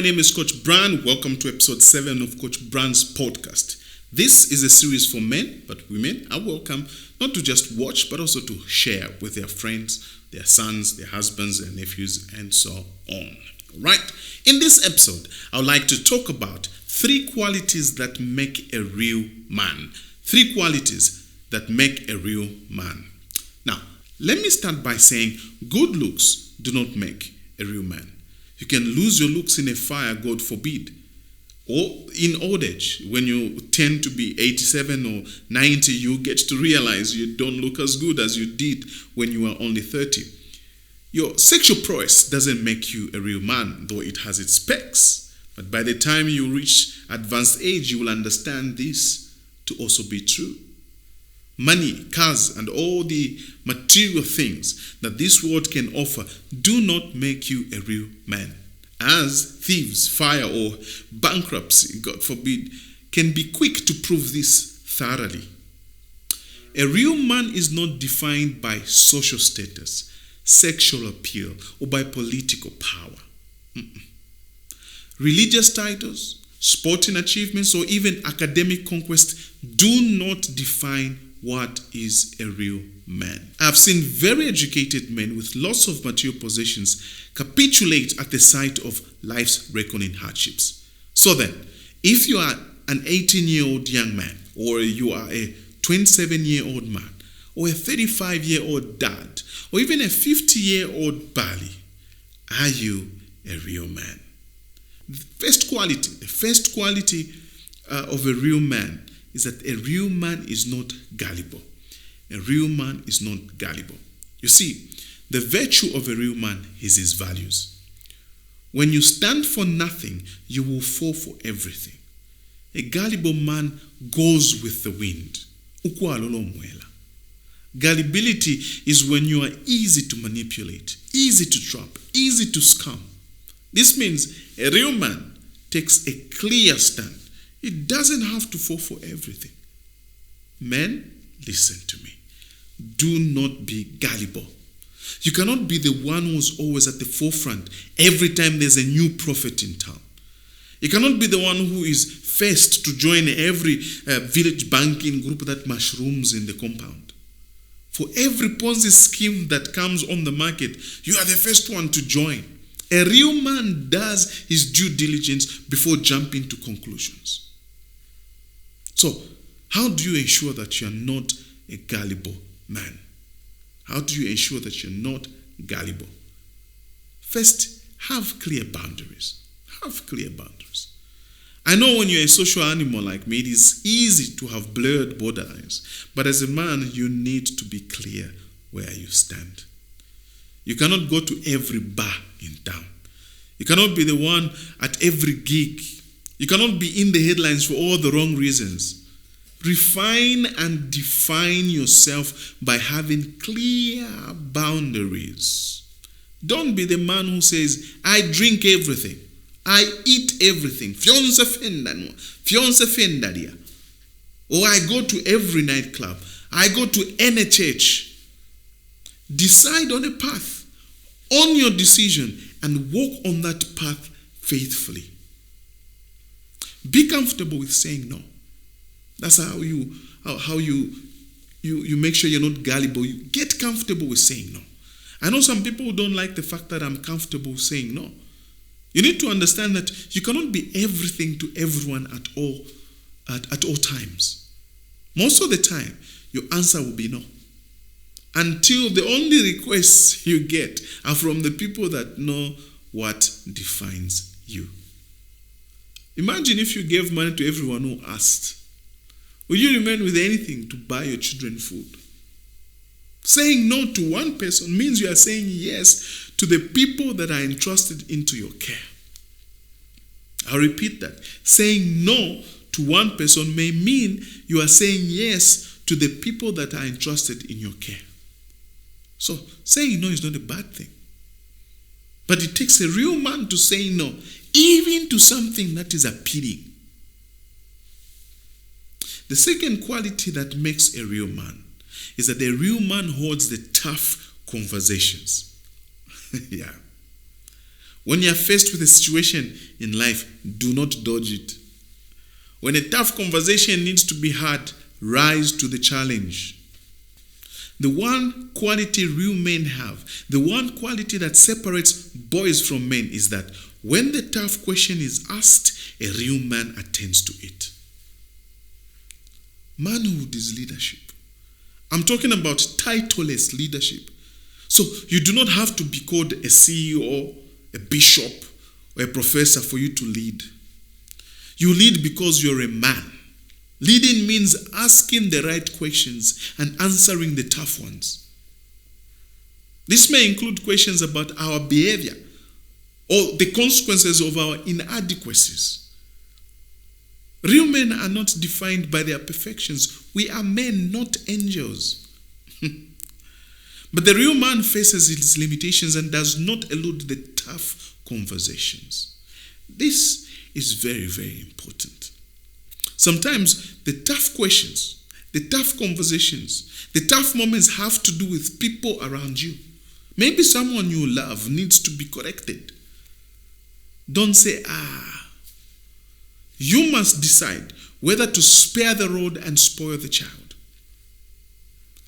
my name is Coach Bran. Welcome to episode 7 of Coach Bran's podcast. This is a series for men, but women are welcome not to just watch, but also to share with their friends, their sons, their husbands, their nephews, and so on. Right? In this episode, I would like to talk about 3 qualities that make a real man. 3 qualities that make a real man. Now, let me start by saying good looks do not make a real man. You can lose your looks in a fire, God forbid. Or in old age, when you tend to be 87 or 90, you get to realize you don't look as good as you did when you were only 30. Your sexual prowess doesn't make you a real man, though it has its specs. But by the time you reach advanced age, you will understand this to also be true. Money, cars, and all the material things that this world can offer do not make you a real man. As thieves, fire, or bankruptcy, God forbid, can be quick to prove this thoroughly. A real man is not defined by social status, sexual appeal, or by political power. Religious titles, sporting achievements, or even academic conquest do not define what is a real man. I've seen very educated men with lots of material possessions capitulate at the sight of life's reckoning hardships. So then, if you are an 18-year-old young man, or you are a 27-year-old man, or a 35-year-old dad, or even a 50-year-old Bali, are you a real man? The first quality of a real man is that a real man is not gullible. A real man is not gullible. You see, the virtue of a real man is his values. When you stand for nothing, you will fall for everything. A gullible man goes with the wind. Gullibility is when you are easy to manipulate, easy to trap, easy to scam. This means a real man takes a clear stand. It doesn't have to fall for everything. Men, listen to me. Do not be gullible. You cannot be the one who's always at the forefront every time there's a new prophet in town. You cannot be the one who is first to join every village banking group that mushrooms in the compound. For every Ponzi scheme that comes on the market, you are the first one to join. A real man does his due diligence before jumping to conclusions. So, how do you ensure that you are not a gullible man? How do you ensure that you're not gullible? First, have clear boundaries. Have clear boundaries. I know when you're a social animal like me, it is easy to have blurred borderlines. But as a man, you need to be clear where you stand. You cannot go to every bar in town. You cannot be the one at every gig. You cannot be in the headlines for all the wrong reasons. Refine and define yourself by having clear boundaries. Don't be the man who says, I drink everything. I eat everything. Or I go to every nightclub. I go to any church. Decide on a path. Own your decision and walk on that path faithfully. Be comfortable with saying no. That's how you make sure you're not gullible. You get comfortable with saying no. I know some people who don't like the fact that I'm comfortable saying no. You need to understand that you cannot be everything to everyone at all times. Most of the time, your answer will be no. Until the only requests you get are from the people that know what defines you. Imagine if you gave money to everyone who asked. Will you remain with anything to buy your children food? Saying no to one person means you are saying yes to the people that are entrusted into your care. I'll repeat that. Saying no to one person may mean you are saying yes to the people that are entrusted in your care. So, saying no is not a bad thing. But it takes a real man to say no, even to something that is appealing. The second quality that makes a real man is that a real man holds the tough conversations. Yeah. When you are faced with a situation in life, do not dodge it. When a tough conversation needs to be had, rise to the challenge. The one quality real men have, the one quality that separates boys from men is that when the tough question is asked, a real man attends to it. Manhood is leadership. I'm talking about titleless leadership. So you do not have to be called a CEO, a bishop, or a professor for you to lead. You lead because you're a man. Leading means asking the right questions and answering the tough ones. This may include questions about our behavior or the consequences of our inadequacies. Real men are not defined by their perfections. We are men, not angels. But the real man faces his limitations and does not elude the tough conversations. This is very, very important. Sometimes the tough questions, the tough conversations, the tough moments have to do with people around you. Maybe someone you love needs to be corrected. Don't say, You must decide whether to spare the rod and spoil the child.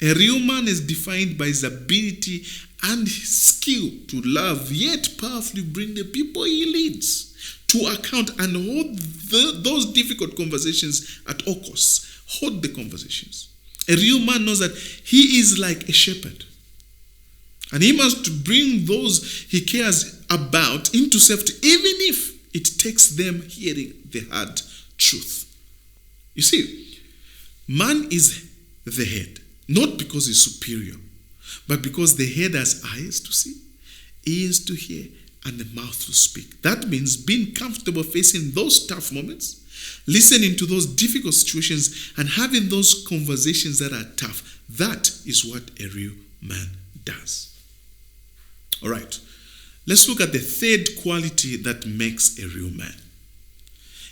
A real man is defined by his ability and his skill to love, yet powerfully bring the people he leads to account and hold those difficult conversations at all costs. Hold the conversations. A real man knows that he is like a shepherd, and he must bring those he cares about into safety, even if it takes them hearing the hard truth. You see, man is the head, not because he's superior, but because the head has eyes to see, ears to hear, and a mouth to speak. That means being comfortable facing those tough moments, listening to those difficult situations, and having those conversations that are tough. That is what a real man does. All right, let's look at the third quality that makes a real man.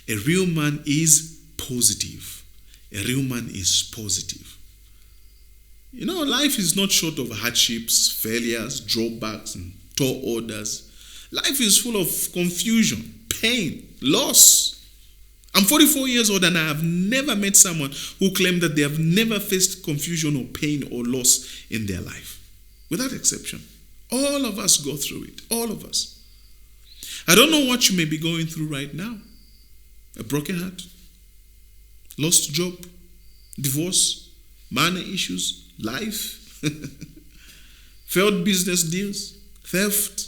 A real man is positive. A real man is positive. You know, life is not short of hardships, failures, drawbacks, and tall orders. Life is full of confusion, pain, loss. I'm 44 years old and I have never met someone who claimed that they have never faced confusion or pain or loss in their life. Without exception. All of us go through it. All of us. I don't know what you may be going through right now. A broken heart, lost job, divorce, money issues, life, failed business deals, theft.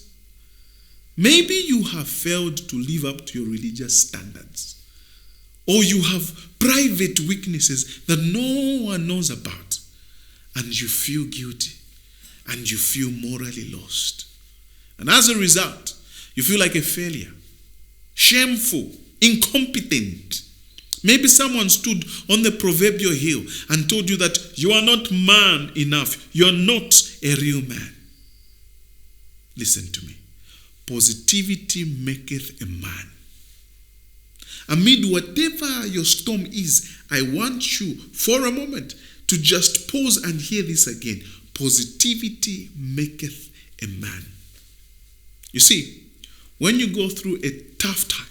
Maybe you have failed to live up to your religious standards, or you have private weaknesses that no one knows about, and you feel guilty, and you feel morally lost. And as a result, you feel like a failure, shameful, incompetent. Maybe someone stood on the proverbial hill and told you that you are not man enough. You are not a real man. Listen to me. Positivity maketh a man. Amid whatever your storm is, I want you for a moment to just pause and hear this again. Positivity maketh a man. You see, when you go through a tough time,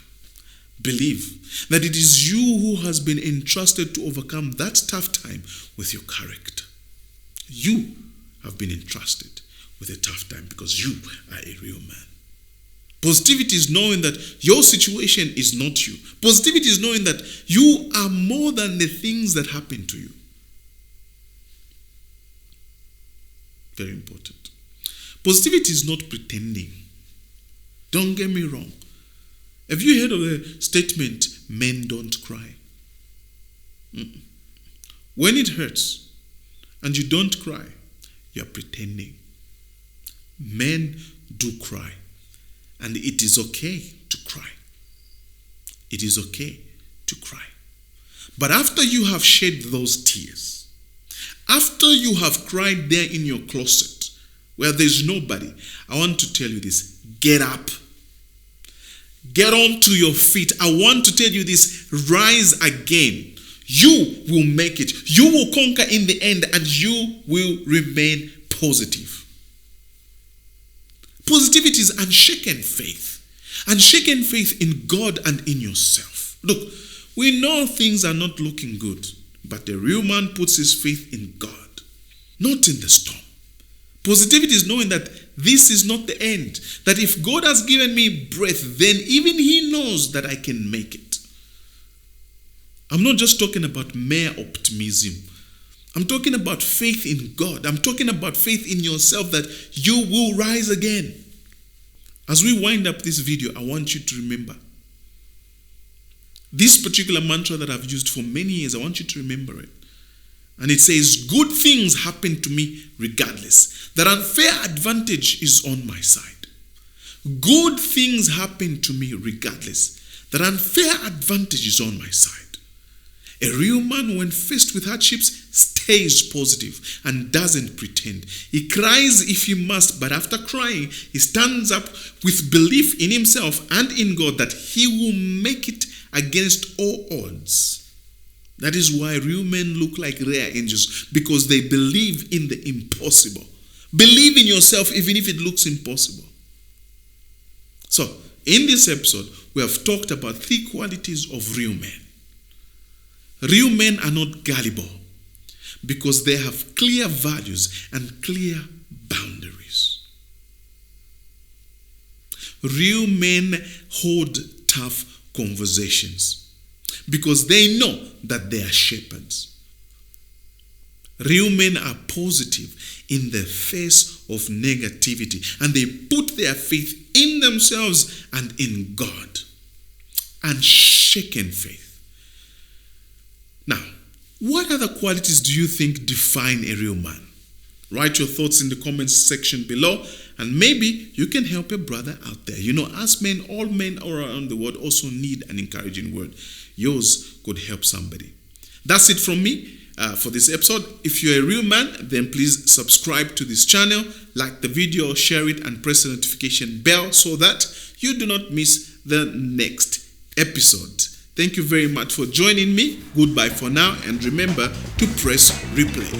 believe that it is you who has been entrusted to overcome that tough time with your character. You have been entrusted with a tough time because you are a real man. Positivity is knowing that your situation is not you. Positivity is knowing that you are more than the things that happen to you. Very important. Positivity is not pretending. Don't get me wrong. Have you heard of the statement, men don't cry? When it hurts and you don't cry, you're pretending. Men do cry. And it is okay to cry. It is okay to cry. But after you have shed those tears, after you have cried there in your closet where there's nobody, I want to tell you this. Get up. Get on to your feet. I want to tell you this. Rise again. You will make it. You will conquer in the end and you will remain positive. Positivity is unshaken faith. Unshaken faith in God and in yourself. Look, we know things are not looking good, but the real man puts his faith in God, not in the storm. Positivity is knowing that this is not the end. That if God has given me breath, then even He knows that I can make it. I'm not just talking about mere optimism. I'm talking about faith in God. I'm talking about faith in yourself that you will rise again. As we wind up this video, I want you to remember this particular mantra that I've used for many years. I want you to remember it. And it says, good things happen to me regardless. That unfair advantage is on my side. Good things happen to me regardless. That unfair advantage is on my side. A real man, when faced with hardships, stays positive and doesn't pretend. He cries if he must, but after crying, he stands up with belief in himself and in God that he will make it against all odds. That is why real men look like rare angels, because they believe in the impossible. Believe in yourself even if it looks impossible. So, in this episode, we have talked about 3 qualities of real men. Real men are not gullible because they have clear values and clear boundaries. Real men hold tough conversations because they know that they are shepherds. Real men are positive in the face of negativity, and they put their faith in themselves and in God. Unshaken faith. Now, what other qualities do you think define a real man? Write your thoughts in the comments section below, and maybe you can help a brother out there. You know, as men, all men all around the world also need an encouraging word. Yours could help somebody. That's it from me for this episode. If you're a real man, then please subscribe to this channel, like the video, share it, and press the notification bell so that you do not miss the next episode. Thank you very much for joining me. Goodbye for now, and remember to press replay.